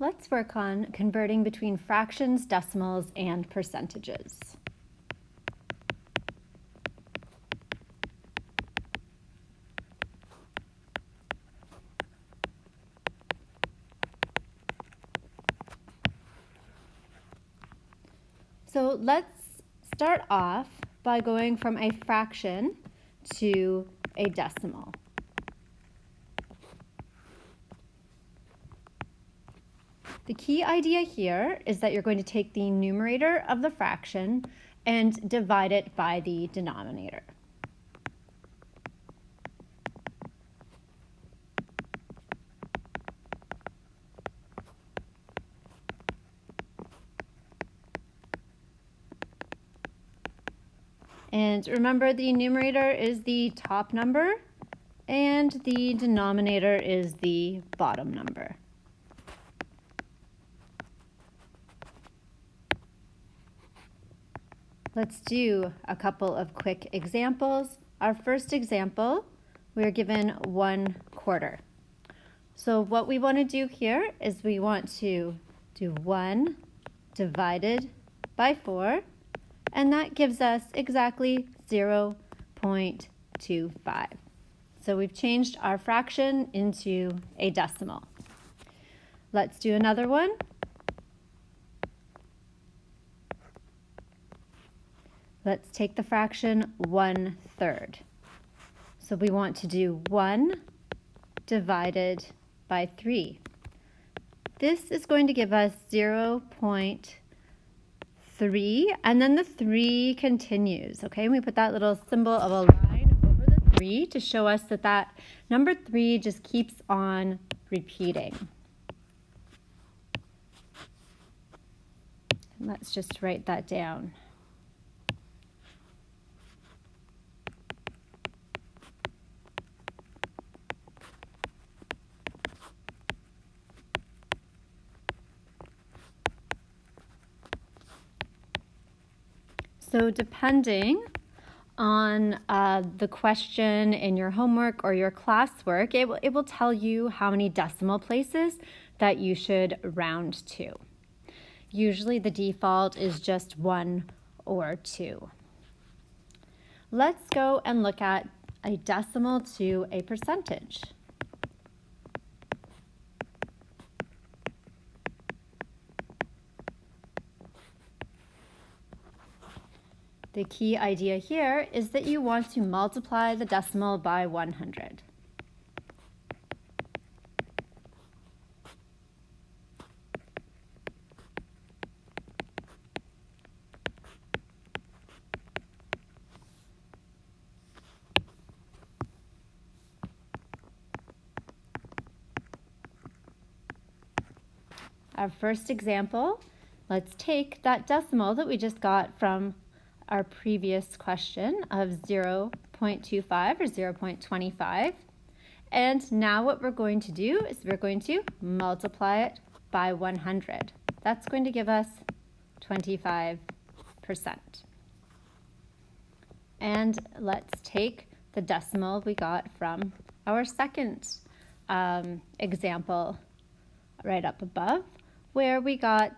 Let's work on converting between fractions, decimals, and percentages. So let's start off by going from a fraction to a decimal. The key idea here is that you're going to take the numerator of the fraction and divide it by the denominator. And remember, the numerator is the top number and the denominator is the bottom number. Let's do a couple of quick examples. Our first example, we're given 1/4. So what we want to do here is we want to do 1 divided by 4, and that gives us exactly 0.25. So we've changed our fraction into a decimal. Let's do another one. Let's take the fraction 1/3. So we want to do 1 divided by 3. This is going to give us 0.3, and then the 3 continues, okay? And we put that little symbol of a line over the 3 to show us that that number 3 just keeps on repeating. And let's just write that down. So depending on the question in your homework or your classwork, it will tell you how many decimal places that you should round to. Usually the default is just 1 or 2. Let's go and look at a decimal to a percentage. The key idea here is that you want to multiply the decimal by 100. Our first example, let's take that decimal that we just got from our previous question of 0.25 or 0.25. And now what we're going to do is we're going to multiply it by 100. That's going to give us 25%. And let's take the decimal we got from our second example right up above, where we got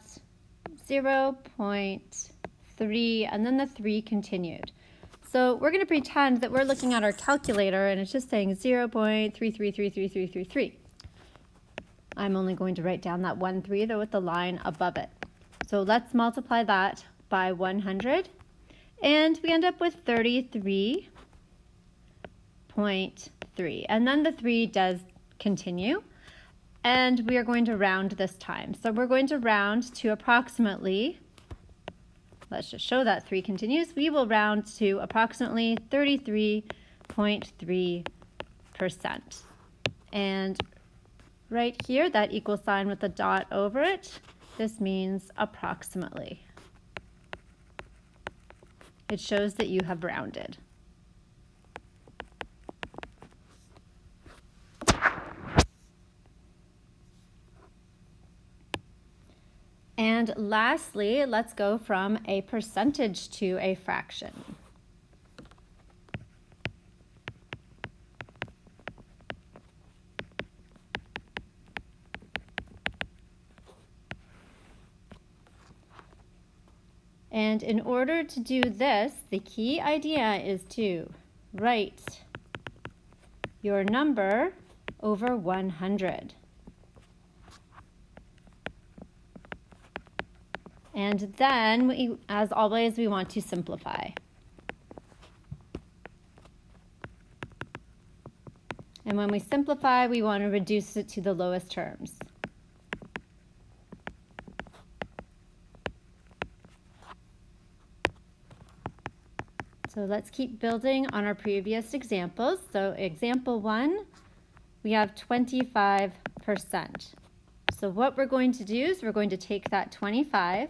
0.3, and then the 3 continued. So we're going to pretend that we're looking at our calculator and it's just saying 0.33333333. I'm only going to write down that 1 3 though with the line above it. So let's multiply that by 100, and we end up with 33.3. And then the 3 does continue, and we are going to round this time. So we're going to round to approximately, let's just show that 3 continues. We will round to approximately 33.3%. And right here, that equal sign with a dot over it, this means approximately. It shows that you have rounded. And lastly, let's go from a percentage to a fraction. And in order to do this, the key idea is to write your number over 100. And then, as always, we want to simplify. And when we simplify, we want to reduce it to the lowest terms. So let's keep building on our previous examples. So example 1, we have 25%. So what we're going to do is we're going to take that 25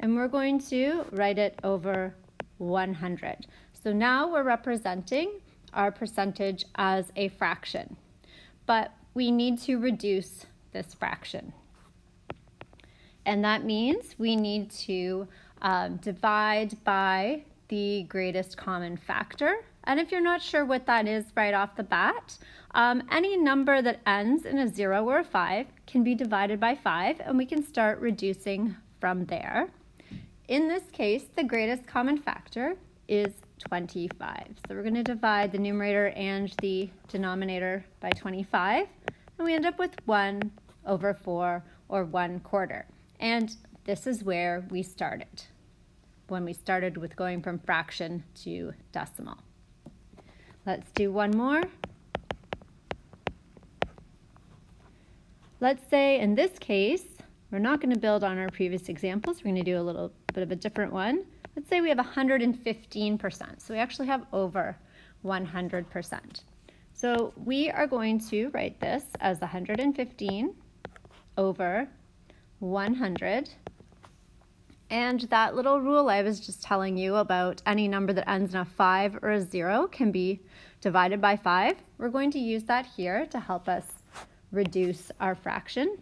and we're going to write it over 100. So now we're representing our percentage as a fraction, but we need to reduce this fraction. And that means we need to divide by the greatest common factor. And if you're not sure what that is right off the bat, any number that ends in a 0 or a 5 can be divided by 5, and we can start reducing from there. In this case, the greatest common factor is 25. So we're going to divide the numerator and the denominator by 25, and we end up with 1 over 4, or 1/4. And this is where we started, when we started with going from fraction to decimal. Let's do one more. Let's say in this case, we're not going to build on our previous examples. We're going to do a little bit of a different one. Let's say we have 115%. So we actually have over 100%. So we are going to write this as 115 over 100. And that little rule I was just telling you about, any number that ends in a 5 or a 0 can be divided by 5. We're going to use that here to help us reduce our fraction.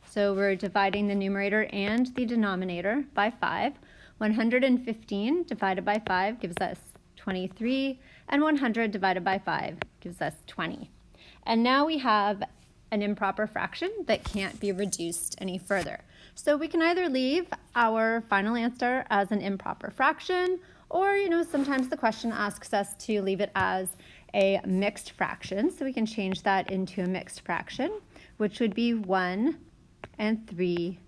So we're dividing the numerator and the denominator by 5. 115 divided by 5 gives us 23, and 100 divided by 5 gives us 20. And now we have an improper fraction that can't be reduced any further. So we can either leave our final answer as an improper fraction, or sometimes the question asks us to leave it as a mixed fraction. So we can change that into a mixed fraction, which would be 1 3/20.